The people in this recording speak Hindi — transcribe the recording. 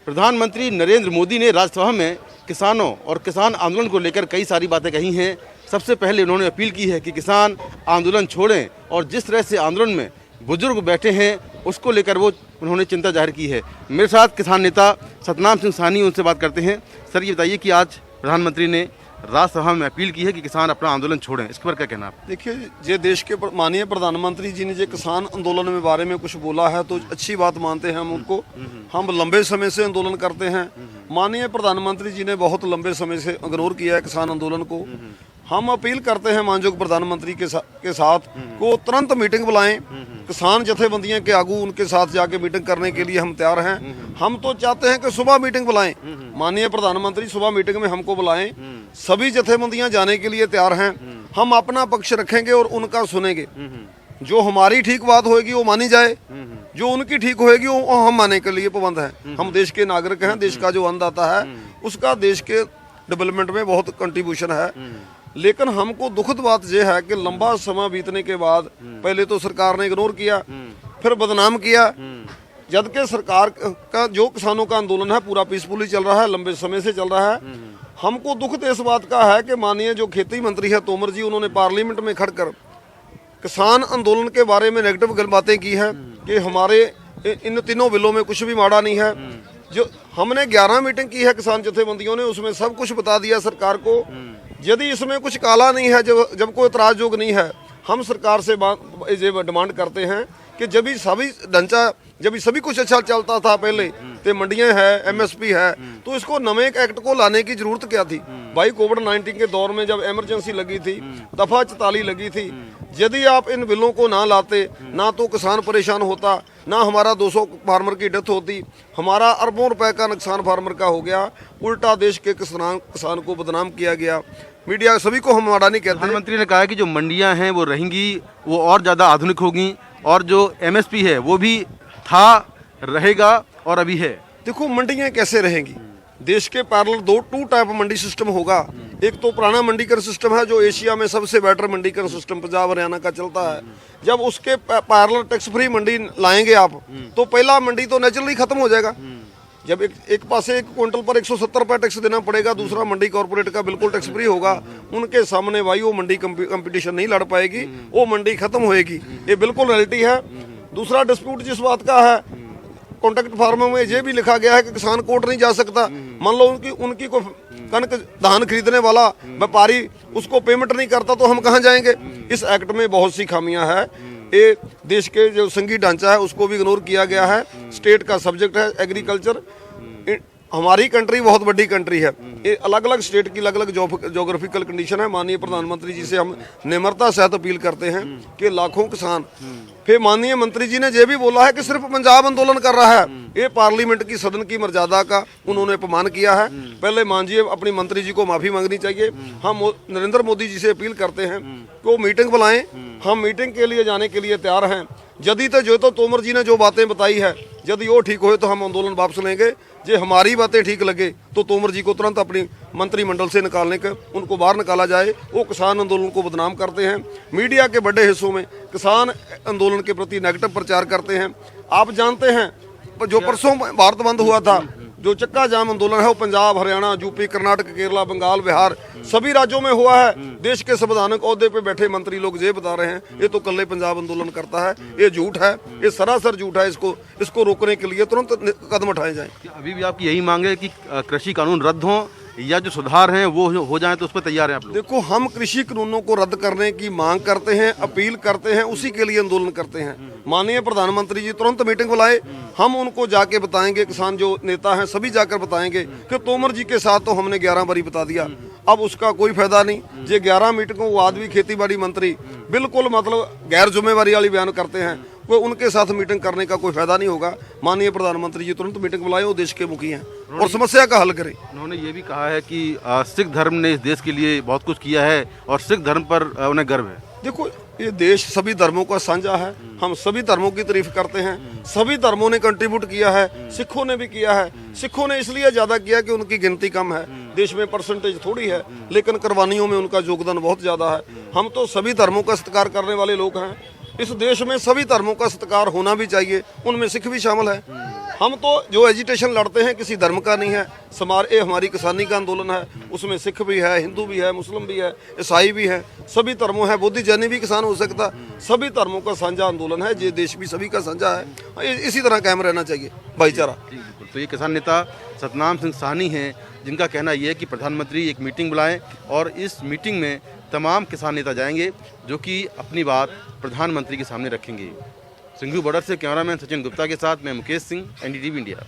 प्रधानमंत्री नरेंद्र मोदी ने राज्यसभा में किसानों और किसान आंदोलन को लेकर कई सारी बातें कही हैं। सबसे पहले उन्होंने अपील की है कि किसान आंदोलन छोड़ें और जिस तरह से आंदोलन में बुजुर्ग बैठे हैं उसको लेकर वो उन्होंने चिंता जाहिर की है। मेरे साथ किसान नेता सतनाम सिंह साहनी, उनसे बात करते हैं। सर, ये बताइए कि आज प्रधानमंत्री ने राज्यसभा में अपील की है कि किसान अपना आंदोलन छोड़ें, इस पर क्या कहना है? देखिए, जे देश के माननीय प्रधानमंत्री जी ने जो किसान आंदोलन में बारे में कुछ बोला है तो अच्छी बात मानते हैं हम उनको। हम लंबे समय से आंदोलन करते हैं। माननीय प्रधानमंत्री जी ने बहुत लंबे समय से इग्नोर किया है किसान आंदोलन को। हम अपील करते हैं माननीय प्रधानमंत्री के साथ को तुरंत मीटिंग बुलाएं। किसान जथेबंदियों के आगू उनके साथ जाके मीटिंग करने के लिए हम तैयार हैं। हम तो चाहते हैं कि सुबह मीटिंग बुलाएं। माननीय प्रधानमंत्री सुबह मीटिंग में हमको बुलाएं। सभी जथेबंदियां जाने के लिए तैयार हैं। हम अपना पक्ष रखेंगे और उनका सुनेंगे। जो हमारी ठीक बात होगी वो मानी जाए, जो उनकी ठीक होगी वो हम मानने के लिए पाबंद हैं। हम देश के नागरिक हैं। देश का जो अन्नदाता है उसका देश के डेवलपमेंट में बहुत कंट्रीब्यूशन है। लेकिन हमको दुखद बात यह है कि लंबा समय बीतने के बाद पहले तो सरकार ने इग्नोर किया, फिर बदनाम किया, जबकि सरकार का जो किसानों का आंदोलन है पूरा पीसफुली चल रहा है, लंबे समय से चल रहा है। हमको दुख इस बात का है कि माननीय जो खेती मंत्री है तोमर जी, उन्होंने पार्लियामेंट में खड़कर किसान आंदोलन के बारे में नेगेटिव बातें की है कि हमारे इन तीनों बिलों में कुछ भी माड़ा नहीं है। जो हमने 11 मीटिंग की है किसान जथेबंदियों ने, उसमें सब कुछ बता दिया सरकार को। यदि इसमें कुछ काला नहीं है, जब कोई एतराज योग नहीं है, हम सरकार से डिमांड करते हैं कि जब सभी ढांचा जब सभी कुछ अच्छा चलता था पहले तो मंडियां है, एमएसपी है, तो इसको नवे एक्ट को लाने की जरूरत क्या थी भाई? कोविड-19 के दौर में जब इमरजेंसी लगी थी, दफा 44 लगी थी, यदि आप इन बिलों को ना लाते ना तो किसान परेशान होता, ना हमारा 200 फार्मर की डेथ होती, हमारा अरबों रुपए का नुकसान फार्मर का हो गया। उल्टा देश के किसान को बदनाम किया गया। मीडिया सभी को हम माड़ा नहीं कहते। प्रधानमंत्री ने कहा है कि जो मंडियां हैं वो रहेंगी, वो और ज़्यादा आधुनिक होगी और जो एमएसपी है वो भी था, रहेगा और अभी है। देखो, मंडियां कैसे रहेंगी? देश के parallel two type mandi system होगा। एक तो पुराना मंडीकरण सिस्टम है जो एशिया में सबसे बेटर मंडीकरण सिस्टम पंजाब हरियाणा का चलता है। जब उसके पैरेलल टैक्स फ्री मंडी लाएंगे आप तो पहला मंडी तो नेचुरली खत्म हो जाएगा। जब एक पासे एक क्विंटल पर 170 रुपये टैक्स देना पड़ेगा, दूसरा मंडी कॉर्पोरेट का बिल्कुल टैक्स फ्री होगा। उनके सामने भाई वो मंडी कंपटीशन नहीं लड़ पाएगी, वो मंडी खत्म होएगी। ये बिल्कुल रियलिटी है। दूसरा डिस्प्यूट जिस बात का है, कॉन्ट्रैक्ट फार्मर में ये भी लिखा गया है कि किसान कोर्ट नहीं जा सकता। मान लो उनकी को कनक धान खरीदने वाला व्यापारी उसको पेमेंट नहीं करता तो हम कहाँ जाएंगे? इस एक्ट में बहुत सी खामियां है। ये देश के जो संघीय ढांचा है उसको भी इग्नोर किया गया है। स्टेट का सब्जेक्ट है एग्रीकल्चर। हमारी कंट्री बहुत बड़ी कंट्री है। ये अलग अलग स्टेट की अलग अलग जोग्राफिकल कंडीशन है। माननीय प्रधानमंत्री जी से हम निम्रता से अपील करते हैं कि लाखों किसान। फिर माननीय मंत्री जी ने ये भी बोला है कि सिर्फ पंजाब आंदोलन कर रहा है। ये पार्लियामेंट की सदन की मर्यादा का उन्होंने अपमान किया है। पहले माननीय अपनी मंत्री जी को माफी मांगनी चाहिए। हम नरेंद्र मोदी जी से अपील करते हैं कि वो मीटिंग बुलाएं। हम मीटिंग के लिए जाने के लिए तैयार हैं। यदि तो तोमर जी ने जो बातें बताई है यदि वो ठीक हो तो हम आंदोलन वापस लेंगे। जे हमारी बातें ठीक लगे तो तोमर जी को तुरंत अपनी मंत्रिमंडल से निकालने के उनको बाहर निकाला जाए। वो किसान आंदोलन को बदनाम करते हैं। मीडिया के बड़े हिस्सों में किसान आंदोलन के प्रति नेगेटिव प्रचार करते हैं। आप जानते हैं जो परसों भारत बंद हुआ था, जो चक्का जाम आंदोलन है वो पंजाब, हरियाणा, यूपी, कर्नाटक, केरला, बंगाल, बिहार सभी राज्यों में हुआ है। देश के संवैधानिक ओहदे पे बैठे मंत्री लोग ये बता रहे हैं ये तो कल पंजाब आंदोलन करता है। ये झूठ है, ये सरासर झूठ है। इसको रोकने के लिए तुरंत कदम उठाए जाएं। अभी भी आपकी यही मांग है कि कृषि कानून रद्द हों या जो सुधार हैं वो हो जाएं, तो उस पर तैयार हैं आप लोग? देखो, हम कृषि कानूनों को रद्द करने की मांग करते हैं, अपील करते हैं, उसी के लिए आंदोलन करते हैं। माननीय प्रधानमंत्री जी तुरंत मीटिंग बुलाए। हम उनको जाके बताएंगे, किसान जो नेता हैं सभी जाकर बताएंगे कि तोमर जी के साथ तो हमने 11 बारी बता दिया, अब उसका कोई फायदा नहीं। ये 11 मीटिंगों को आज भी खेती बाड़ी मंत्री बिल्कुल मतलब गैर जिम्मेवारी वाली बयान करते हैं। कोई उनके साथ मीटिंग करने का कोई फायदा नहीं होगा। माननीय प्रधानमंत्री जी तुरंत मीटिंग बुलाए, वो देश के मुखी हैं और समस्या का हल करें। उन्होंने ये भी कहा है कि सिख धर्म ने इस देश के लिए बहुत कुछ किया है और सिख धर्म पर उन्हें गर्व है। देखो, ये देश सभी धर्मों का साझा है। हम सभी धर्मों की तारीफ करते हैं। सभी धर्मों ने कंट्रीब्यूट किया है। सिखों ने भी किया है। सिखों ने इसलिए ज्यादा किया कि उनकी गिनती कम है, देश में परसेंटेज थोड़ी है, लेकिन कुर्बानियों में उनका योगदान बहुत ज्यादा है। हम तो सभी धर्मों का सत्कार करने वाले लोग हैं। इस देश में सभी धर्मों का सत्कार होना भी चाहिए, उनमें सिख भी शामिल है। हम तो जो एजिटेशन लड़ते हैं किसी धर्म का नहीं है, ये हमारी किसानी का आंदोलन है, उसमें सिख भी है, हिंदू भी है, मुस्लिम भी है, ईसाई भी है, सभी धर्मों है, बुद्ध जैनी भी किसान हो सकता, सभी धर्मों का साझा आंदोलन है, ये देश भी सभी का साझा है, इसी तरह कायम रहना चाहिए भाईचारा। बिल्कुल। तो ये किसान नेता सतनाम सिंह साहनी हैं, जिनका कहना यह है कि प्रधानमंत्री एक मीटिंग बुलाएं और इस मीटिंग में तमाम किसान नेता जाएंगे जो कि अपनी बात प्रधानमंत्री के सामने रखेंगे। सिंघू बॉर्डर से कैमरामैन सचिन गुप्ता के साथ मैं मुकेश सिंह, NDTV इंडिया।